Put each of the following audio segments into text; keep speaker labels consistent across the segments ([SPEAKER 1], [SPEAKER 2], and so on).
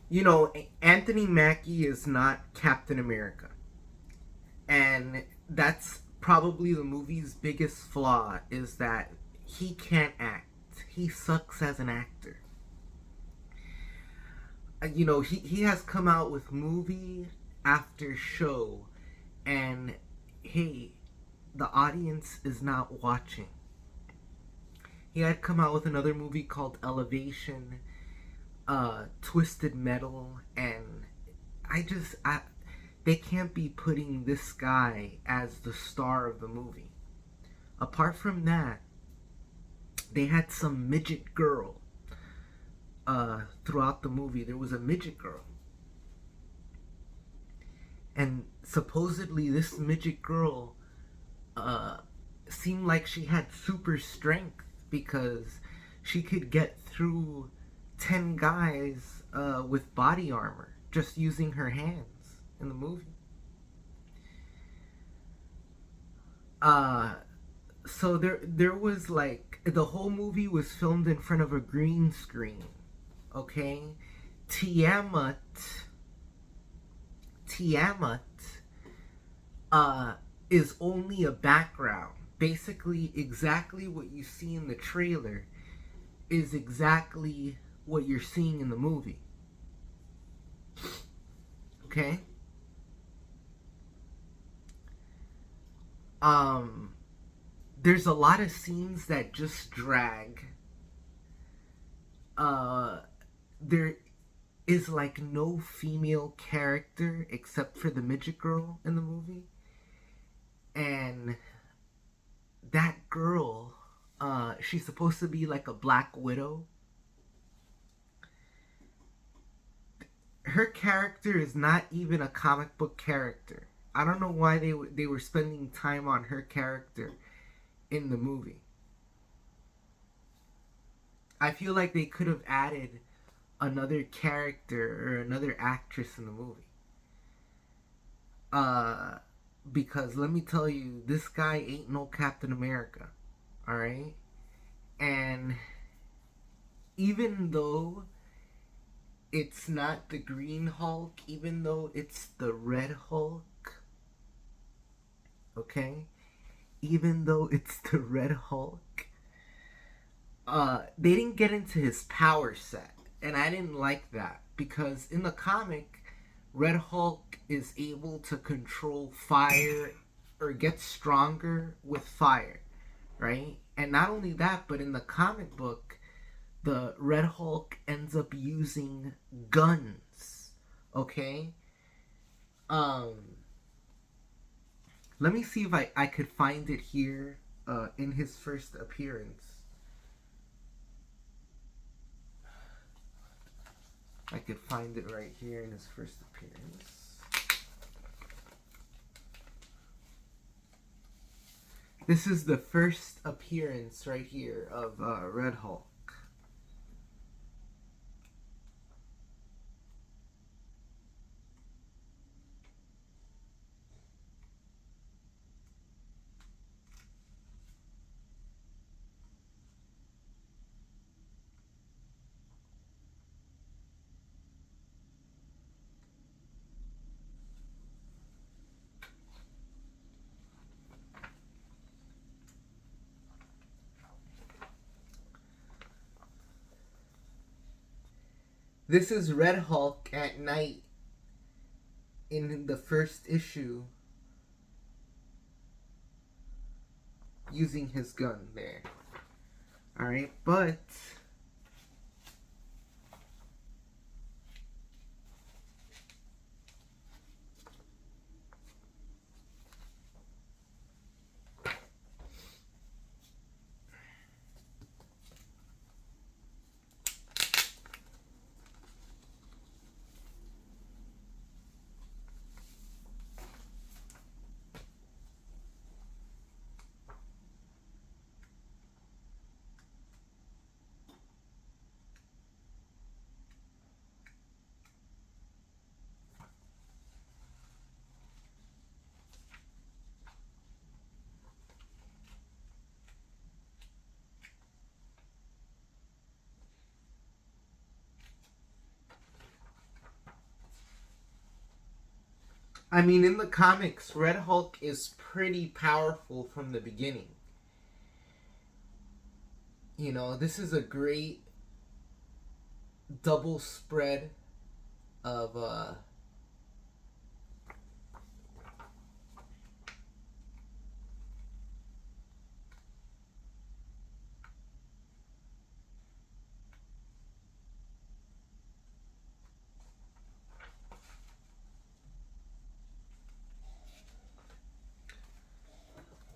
[SPEAKER 1] You know, Anthony Mackie is not Captain America. And that's probably the movie's biggest flaw, is that he can't act. He sucks as an actor. You know, he has come out with movie after show, and hey, the audience is not watching. He had come out with another movie called Elevation, Twisted Metal, and I they can't be putting this guy as the star of the movie. Apart from that, they had some midget girl throughout the movie. There was a midget girl, and supposedly this midget girl uh, seemed like she had super strength because she could get through 10 guys with body armor just using her hands in the movie. Uh, so there was like the whole movie was filmed in front of a green screen. Okay, Tiamat Tiamat uh is only a background. Basically, exactly what you see in the trailer is exactly what you're seeing in the movie. Okay? Um there's a lot of scenes that just drag. Uh there is like no female character except for the midget girl in the movie. And that girl, she's supposed to be like a Black Widow. Her character is not even a comic book character. I don't know why they were spending time on her character in the movie. I feel like they could have added another character or another actress in the movie. Uh, because let me tell you, this guy ain't no Captain America. All right, and even though it's not the Green Hulk, even though it's the Red Hulk, okay, even though it's the Red Hulk, they didn't get into his power set, and I didn't like that because in the comic, Red Hulk is able to control fire or get stronger with fire, right? And not only that, but in the comic book, the Red Hulk ends up using guns. Okay? Um Let me see if I could find it here in his first appearance. I could find it right here in his first appearance. This is the first appearance right here of Red Hulk. This is Red Hulk at night in the first issue using his gun there. Alright, but I mean, in the comics, Red Hulk is pretty powerful from the beginning. You know, this is a great double spread of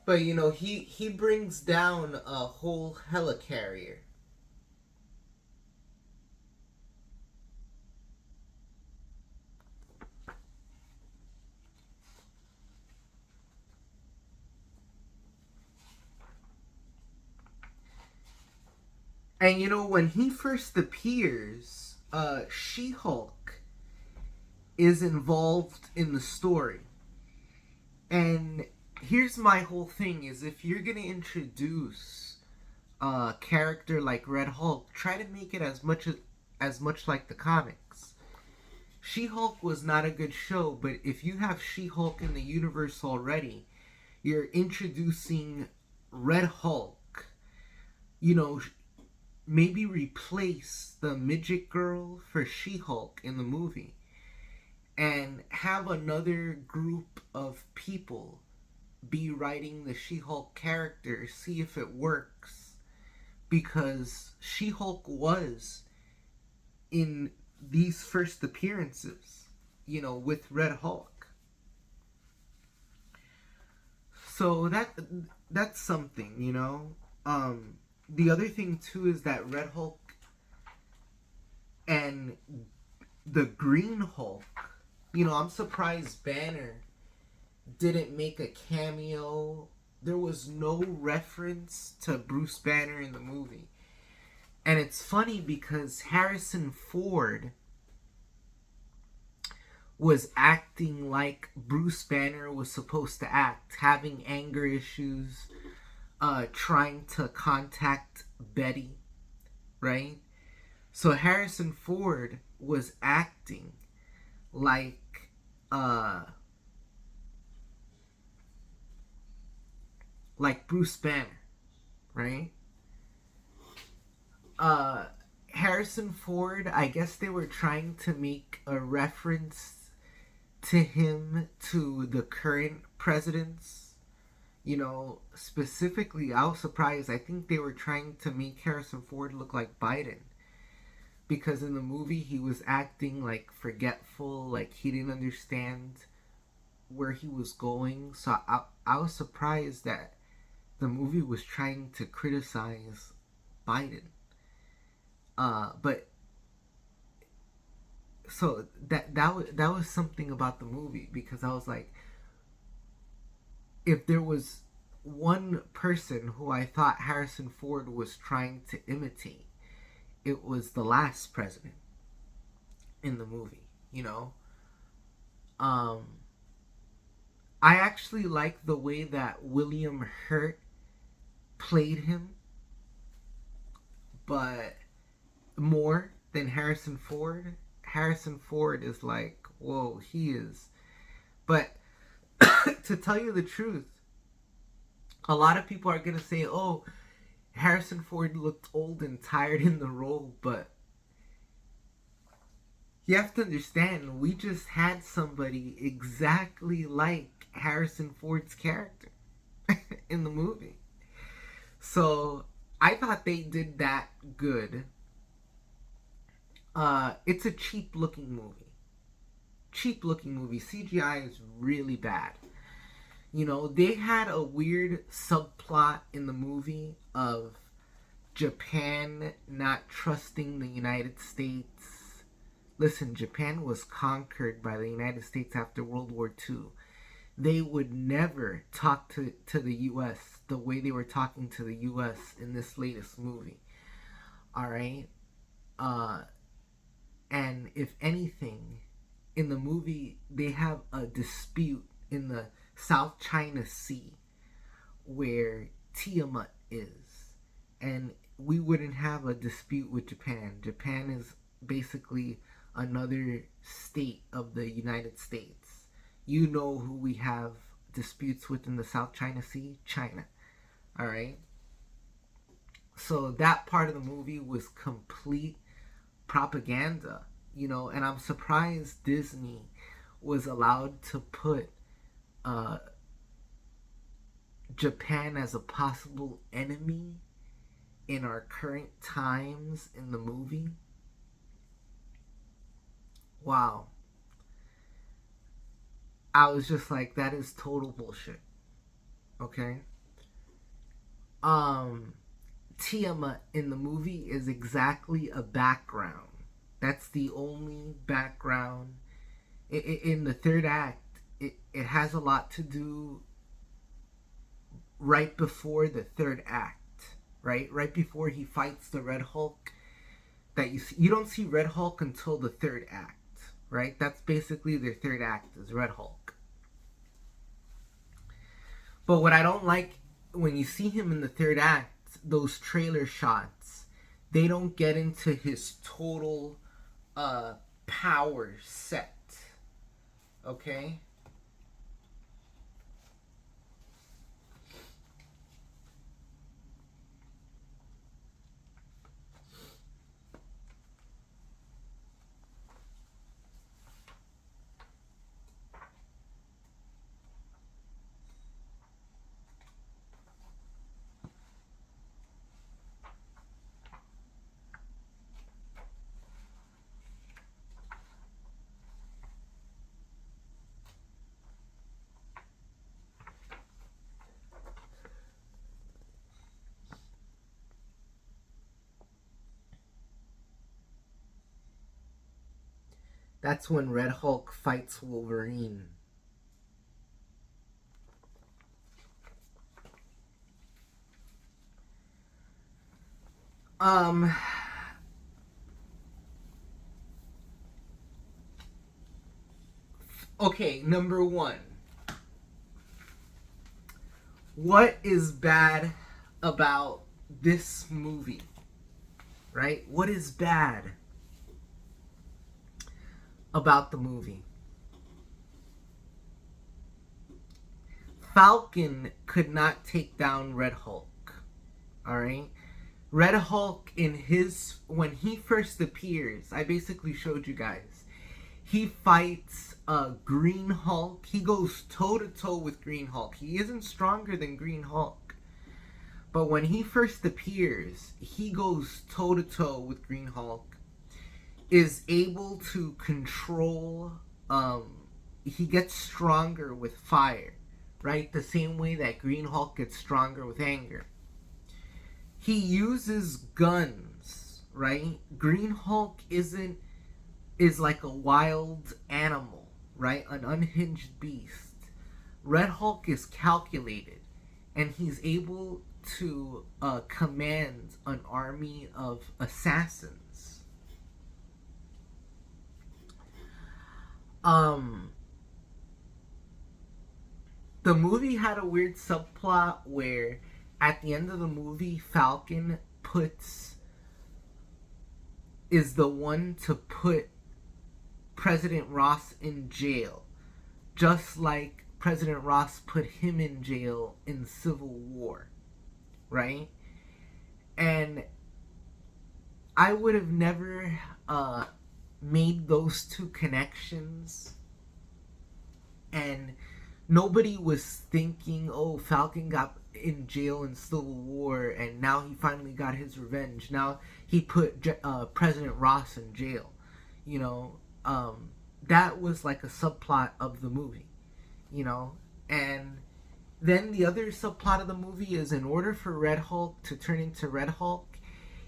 [SPEAKER 1] but you know, he brings down a whole helicarrier. And you know, when he first appears, She-Hulk is involved in the story. And here's my whole thing is, if you're going to introduce a character like Red Hulk, try to make it as much like the comics. She-Hulk was not a good show, but if you have She-Hulk in the universe already, you're introducing Red Hulk. You know, maybe replace the midget girl for She-Hulk in the movie and have another group of people be writing the She-Hulk character, see if it works, because She-Hulk was in these first appearances, you know, with Red Hulk. So that's something, you know. The other thing too is that Red Hulk and the Green Hulk, you know, I'm surprised Banner didn't make a cameo. There was no reference to Bruce Banner in the movie. And it's funny because Harrison Ford was acting like Bruce Banner was supposed to act, having anger issues, trying to contact Betty, right? So Harrison Ford was acting like Bruce Banner, right? Harrison Ford, I guess they were trying to make a reference to him to the current presidents. You know, specifically, I was surprised. I think they were trying to make Harrison Ford look like Biden. Because in the movie, he was acting like forgetful, like he didn't understand where he was going. So I was surprised that the movie was trying to criticize Biden. But so that was something about the movie, because I was like, if there was one person who I thought Harrison Ford was trying to imitate, it was the last president in the movie, you know? I actually like the way that William Hurt played him, but more than Harrison Ford. Harrison Ford is like, whoa, he is. But to tell you the truth, a lot of people are going to say, oh, Harrison Ford looked old and tired in the role, but you have to understand, we just had somebody exactly like Harrison Ford's character in the movie. So I thought they did that good. It's a cheap looking movie. CGI is really bad. You know, they had a weird subplot in the movie of Japan not trusting the United States. Listen, Japan was conquered by the United States after World War II. They would never talk to the U.S. the way they were talking to the U.S. in this latest movie. Alright? And if anything, in the movie, they have a dispute in the South China Sea where Tiamat is. And we wouldn't have a dispute with Japan. Japan is basically another state of the United States. You know who we have disputes with in the South China Sea? China. All right. So that part of the movie was complete propaganda, and I'm surprised Disney was allowed to put Japan as a possible enemy in our current times in the movie. Wow. I was just like, that is total bullshit. Okay? Tiamat in the movie is exactly a background. That's the only background. In the third act, it has a lot to do right before the third act, right? Right before he fights the Red Hulk. That you don't see Red Hulk until the third act, right? That's basically their third act is Red Hulk. But what I don't like when you see him in the third act, those trailer shots, they don't get into his total power set. Okay? That's when Red Hulk fights Wolverine. Okay, number one. What is bad about this movie? Right? What is bad about the movie? Falcon could not take down Red Hulk. Alright? Red Hulk when he first appears, I basically showed you guys. He fights Green Hulk. He goes toe to toe with Green Hulk. He isn't stronger than Green Hulk. But when he first appears, he goes toe to toe with Green Hulk. Is able to control, he gets stronger with fire, right? The same way that Green Hulk gets stronger with anger. He uses guns, right? Green Hulk is like a wild animal, right? An unhinged beast. Red Hulk is calculated, and he's able to command an army of assassins. The movie had a weird subplot where at the end of the movie, Falcon is the one to put President Ross in jail, just like President Ross put him in jail in Civil War, right? And I would have never made those two connections, and nobody was thinking, oh, Falcon got in jail in Civil War and now he finally got his revenge. Now he put President Ross in jail. That was like a subplot of the movie, and then the other subplot of the movie is, in order for Red Hulk to turn into Red Hulk,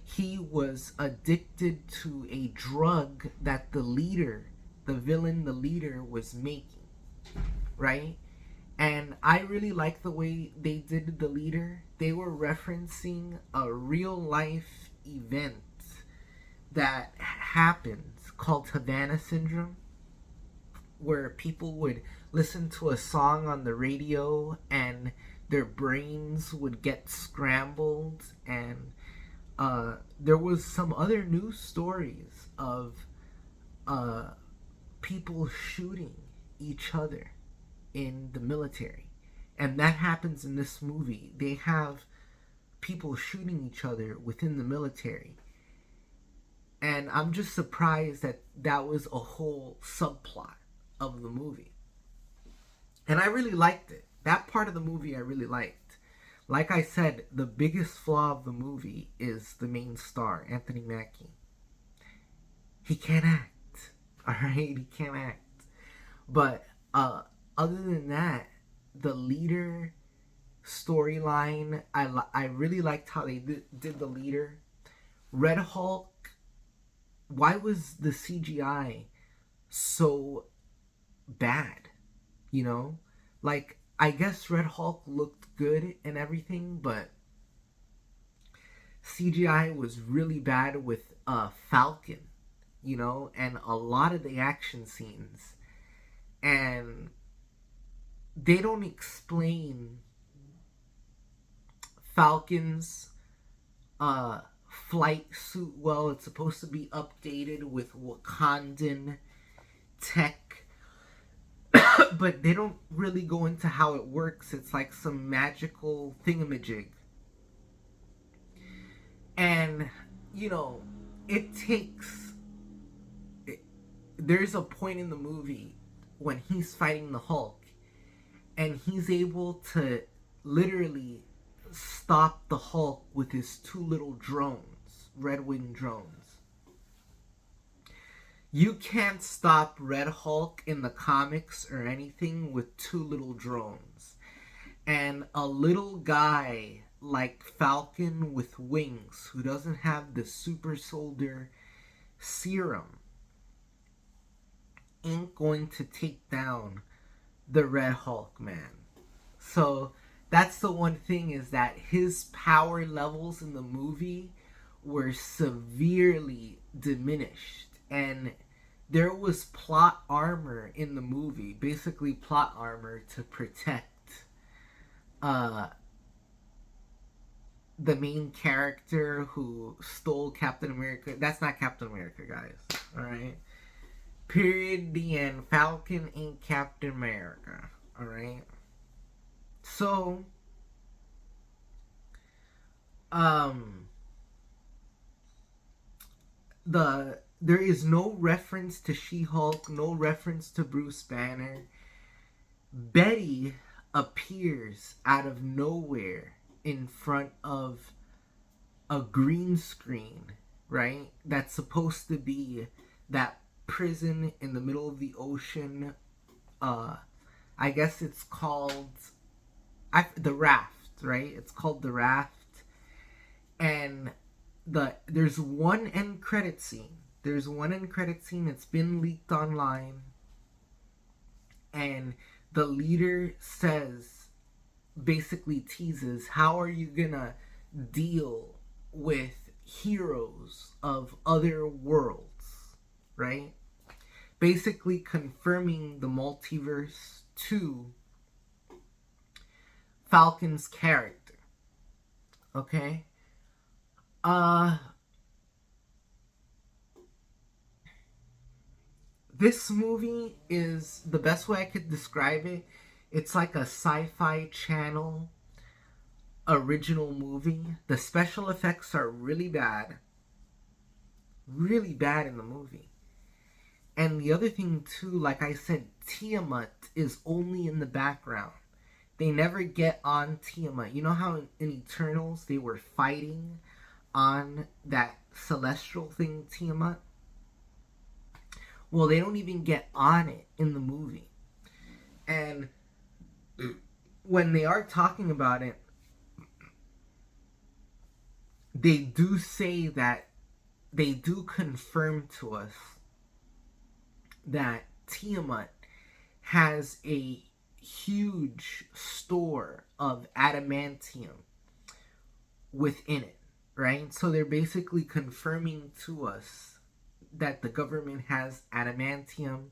[SPEAKER 1] he was addicted to a drug that the leader was making, right? And I really like the way they did the leader. They were referencing a real life event that happened called Havana Syndrome, where people would listen to a song on the radio and their brains would get scrambled, and there was some other news stories of people shooting each other, in the military. And that happens in this movie. They have people shooting each other within the military. And I'm just surprised that that was a whole subplot of the movie. And I really liked it. That part of the movie I really liked. Like I said, the biggest flaw of the movie is the main star, Anthony Mackie. He can't act. Alright? He can't act. But other than that, the leader storyline, I really liked how they did the leader. Red Hulk, why was the CGI so bad? You know? Like, I guess Red Hulk looked good and everything, but CGI was really bad with Falcon, you know, and a lot of the action scenes. And they don't explain Falcon's flight suit well. It's supposed to be updated with Wakandan tech, but they don't really go into how it works. It's like some magical thingamajig. And, you know, there's a point in the movie when he's fighting the Hulk, and he's able to literally stop the Hulk with his two little drones, Red Wing drones. You can't stop Red Hulk in the comics or anything with two little drones. And a little guy like Falcon with wings, who doesn't have the super soldier serum, ain't going to take down the Red Hulk, man. So that's the one thing, is that his power levels in the movie were severely diminished. And there was plot armor in the movie, basically plot armor to protect the main character who stole Captain America. That's not Captain America, guys. Alright? Period. The end. Falcon ain't Captain America. Alright? So, there is no reference to She-Hulk, no reference to Bruce Banner. Betty appears out of nowhere in front of a green screen, right? That's supposed to be that prison in the middle of the ocean. I guess it's called the Raft, right? It's called the Raft. And there's one end credit scene. There's one end credit scene that's been leaked online. And the leader says, basically teases, how are you gonna deal with heroes of other worlds, right? Basically confirming the multiverse to Falcon's character. Okay? This movie is, the best way I could describe it, it's like a sci-fi channel original movie. The special effects are really bad. Really bad in the movie. And the other thing too, like I said, Tiamat is only in the background. They never get on Tiamat. You know how in Eternals they were fighting on that celestial thing, Tiamat? Well, they don't even get on it in the movie. And when they are talking about it, they do say that, they do confirm to us that Tiamat has a huge store of adamantium within it, right? So they're basically confirming to us that the government has adamantium,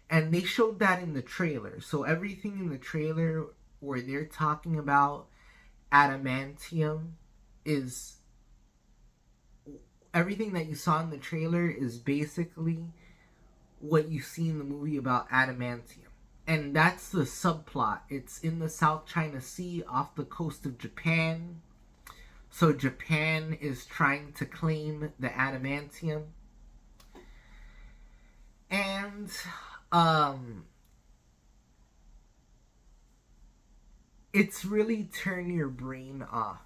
[SPEAKER 1] and they showed that in the trailer. So everything in the trailer where they're talking about adamantium is, everything that you saw in the trailer is basically what you see in the movie about adamantium. And that's the subplot. It's in the South China Sea off the coast of Japan. So Japan is trying to claim the adamantium. And it's really turn your brain off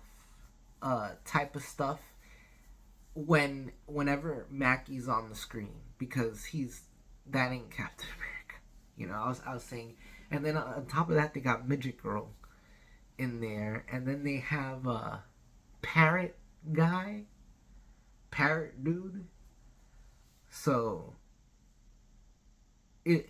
[SPEAKER 1] type of stuff whenever Mackie's on the screen, because that ain't Captain America. You know, I was saying, and then on top of that, they got Midget Girl in there, and then they have Parrot Dude. So in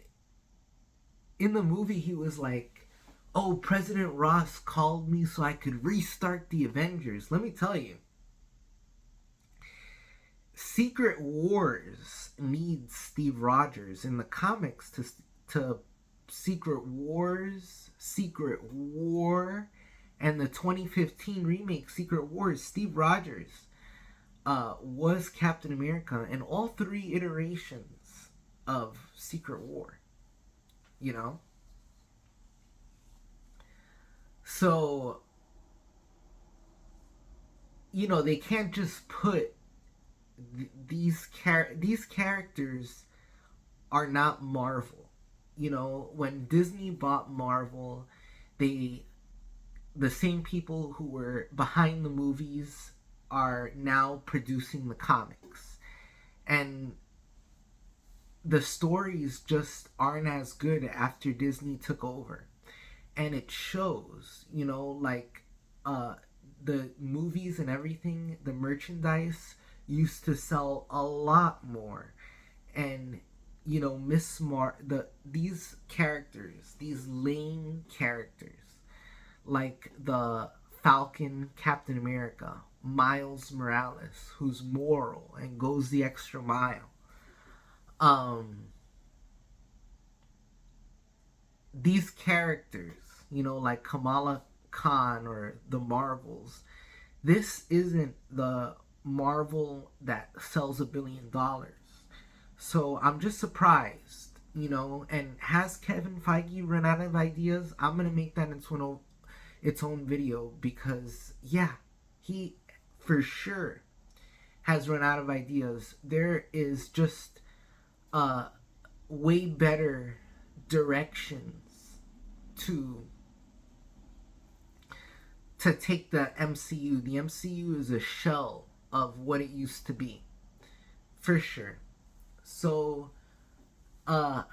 [SPEAKER 1] the movie, he was like, "Oh, President Ross called me so I could restart the Avengers." Let me tell you, Secret Wars needs Steve Rogers in the comics to Secret War, and the 2015 remake Secret Wars. Steve Rogers was Captain America in all three iterations of Secret War. You know, so you know they can't just put these characters are not Marvel. You know, when Disney bought Marvel, the same people who were behind the movies are now producing the comics, and the stories just aren't as good after Disney took over, and it shows. You know, like the movies and everything, the merchandise used to sell a lot more, and you know, these characters, these lame characters, like the Falcon Captain America, Miles Morales, who's moral and goes the extra mile. These characters, you know, like Kamala Khan or the Marvels, this isn't the Marvel that sells $1 billion. So I'm just surprised, you know. And has Kevin Feige run out of ideas? I'm gonna make that into its own video, because yeah, he for sure has run out of ideas. There is just way better directions to take the MCU. The MCU is a shell of what it used to be, for sure. So, I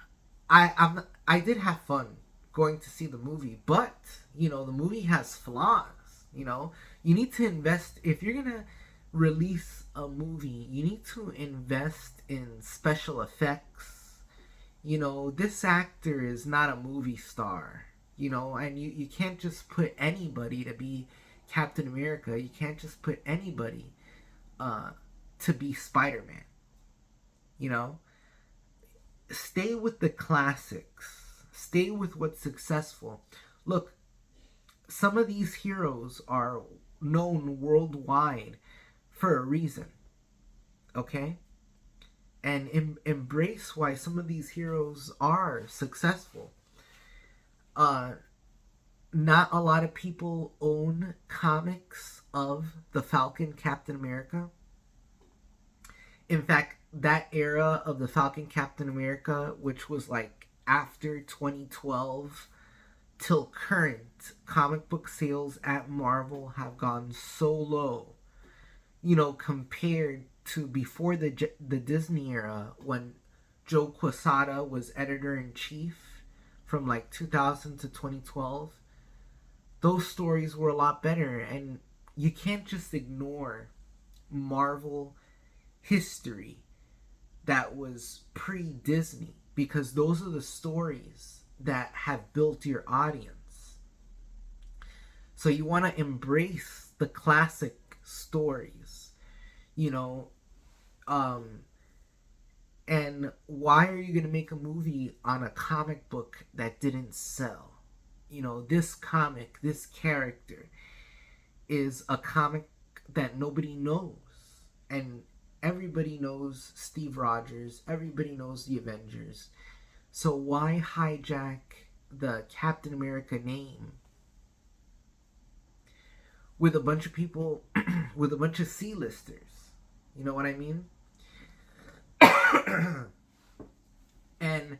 [SPEAKER 1] did have fun going to see the movie, but you know the movie has flaws. You know, you need to invest if you're gonna release a movie. You need to invest in special effects. You know, this actor is not a movie star. You know, and you can't just put anybody to be Captain America. You can't just put anybody to be Spider-Man. You know, stay with the classics. Stay with what's successful. Look, some of these heroes are known worldwide for a reason. Okay? And embrace why some of these heroes are successful. Not a lot of people own comics of the Falcon Captain America. In fact, that era of the Falcon Captain America, which was like after 2012 till current, comic book sales at Marvel have gone so low, you know, compared to before the Disney era, when Joe Quesada was editor-in-chief from like 2000 to 2012. Those stories were a lot better, and you can't just ignore Marvel history that was pre-Disney, because those are the stories that have built your audience. So you want to embrace the classic stories, you know. And why are you going to make a movie on a comic book that didn't sell? You know, this comic, this character is a comic that nobody knows. And everybody knows Steve Rogers. Everybody knows the Avengers. So why hijack the Captain America name with a bunch of people, with a bunch of C-listers? You know what I mean? And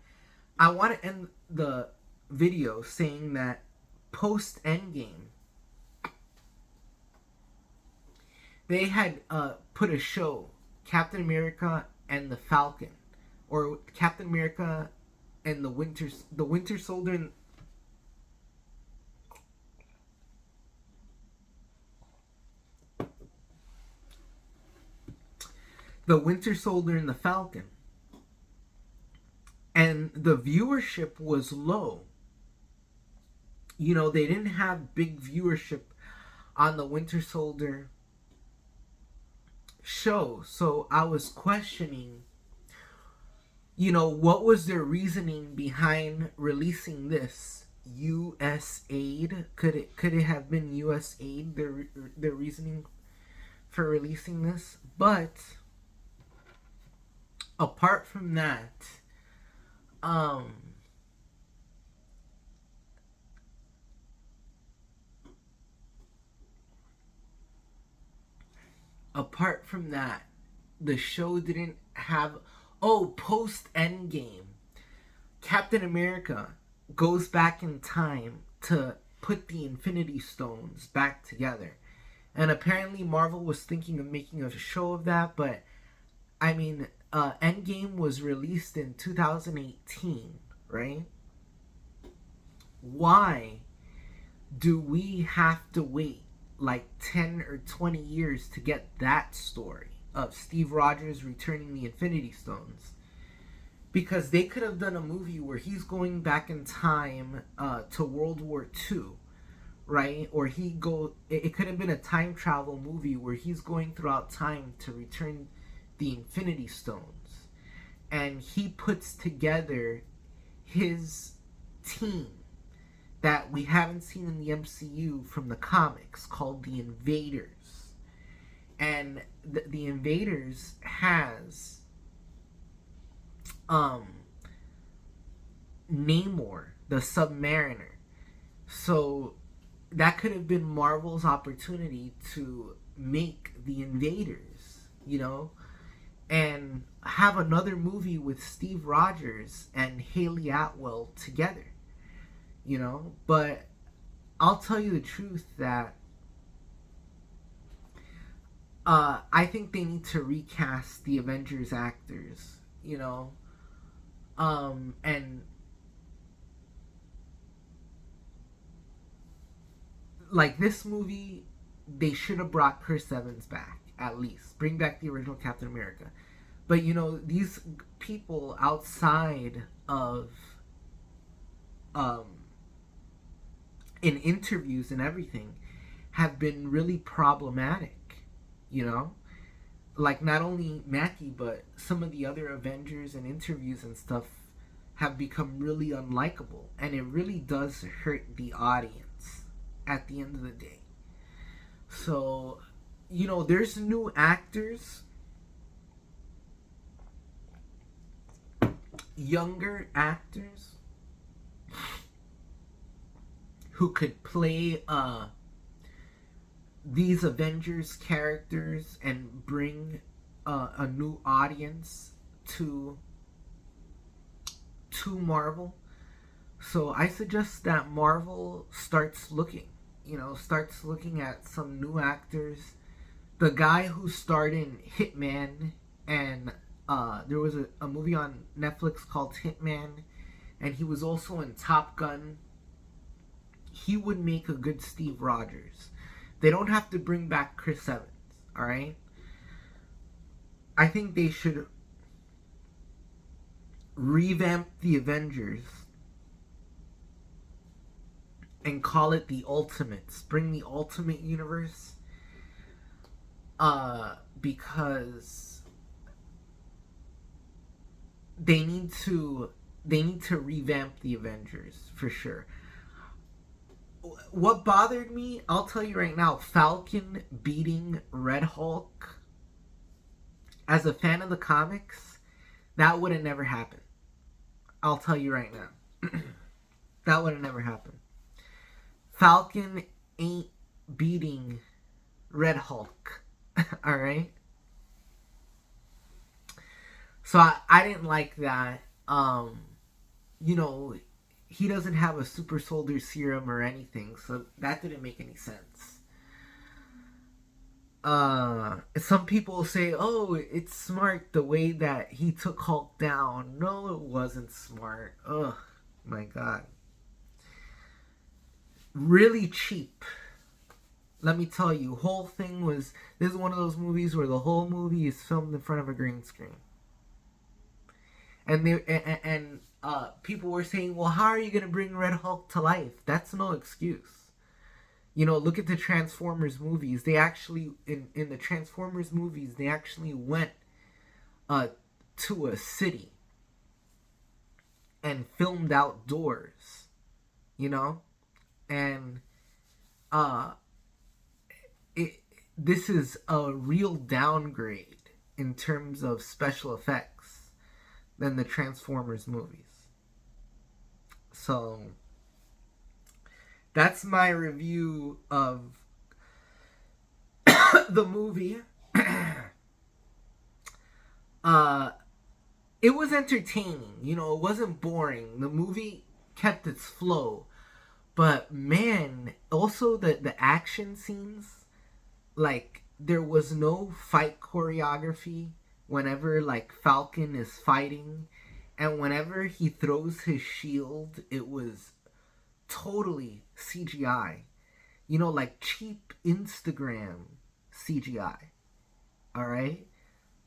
[SPEAKER 1] I want to end the video saying that post Endgame, they had put a show, Captain America and the Falcon, or Captain America and the Winter Soldier. And the Winter Soldier and the Falcon. And the viewership was low. You know, they didn't have big viewership on the Winter Soldier show. So I was questioning, you know, what was their reasoning behind releasing this? U.S. aid? Could it have been U.S. aid, their reasoning for releasing this? But apart from that, apart from that, the show didn't have... Oh, post Endgame, Captain America goes back in time to put the Infinity Stones back together. And apparently Marvel was thinking of making a show of that, but I mean, Endgame was released in 2018, right? Why do we have to wait like 10 or 20 years to get that story of Steve Rogers returning the Infinity Stones? Because they could have done a movie where he's going back in time to World War II, right? Or it could have been a time travel movie where he's going throughout time to return the Infinity Stones, and he puts together his team that we haven't seen in the MCU from the comics, called the Invaders. And the Invaders has Namor, the Submariner. So that could have been Marvel's opportunity to make the Invaders, you know, and have another movie with Steve Rogers and Haley Atwell together, you know. But I'll tell you the truth that I think they need to recast the Avengers actors, you know, and like this movie, they should have brought Chris Evans back, at least. Bring back the original Captain America. But, you know, these people outside of, in interviews and everything, have been really problematic, you know? Like, not only Mackie, but some of the other Avengers and interviews and stuff have become really unlikable. And it really does hurt the audience at the end of the day. So, you know, there's new actors, younger actors, who could play these Avengers characters and bring a new audience to Marvel. So I suggest that Marvel starts looking at some new actors. The guy who starred in Hitman, and there was a movie on Netflix called Hitman, and he was also in Top Gun. He would make a good Steve Rogers. They don't have to bring back Chris Evans, alright? I think they should revamp the Avengers and call it the Ultimates. Bring the Ultimate Universe. Because they need to revamp the Avengers for sure. What bothered me, I'll tell you right now, Falcon beating Red Hulk. As a fan of the comics, that would have never happened. I'll tell you right now. That would have never happened. Falcon ain't beating Red Hulk. Alright? So I didn't like that. You know, he doesn't have a super soldier serum or anything, so that didn't make any sense. Some people say, oh, it's smart the way that he took Hulk down. No, it wasn't smart. Ugh, my God. Really cheap. Let me tell you, whole thing was, this is one of those movies where the whole movie is filmed in front of a green screen. And people were saying, well, how are you going to bring Red Hulk to life? That's no excuse. You know, look at the Transformers movies. They actually, in the Transformers movies, they actually went to a city and filmed outdoors. You know? And this is a real downgrade in terms of special effects than the Transformers movies. So that's my review of the movie. It was entertaining. You know, it wasn't boring. The movie kept its flow. But man, also the action scenes, like there was no fight choreography whenever like Falcon is fighting, and whenever he throws his shield, it was totally CGI. You know, like cheap Instagram CGI. Alright?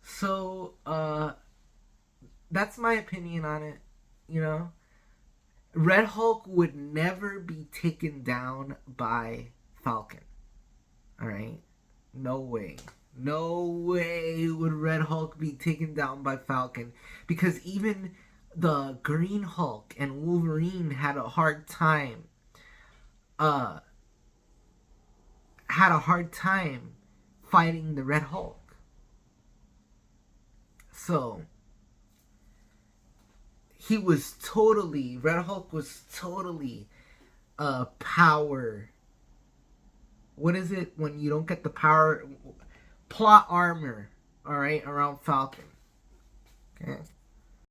[SPEAKER 1] So, that's my opinion on it, you know? Red Hulk would never be taken down by Falcon. Alright? No way. No way would Red Hulk be taken down by Falcon. Because even the Green Hulk and Wolverine had a hard time. Fighting the Red Hulk. So Red Hulk was totally power. What is it when you don't get the power? Plot armor, alright, around Falcon. Okay.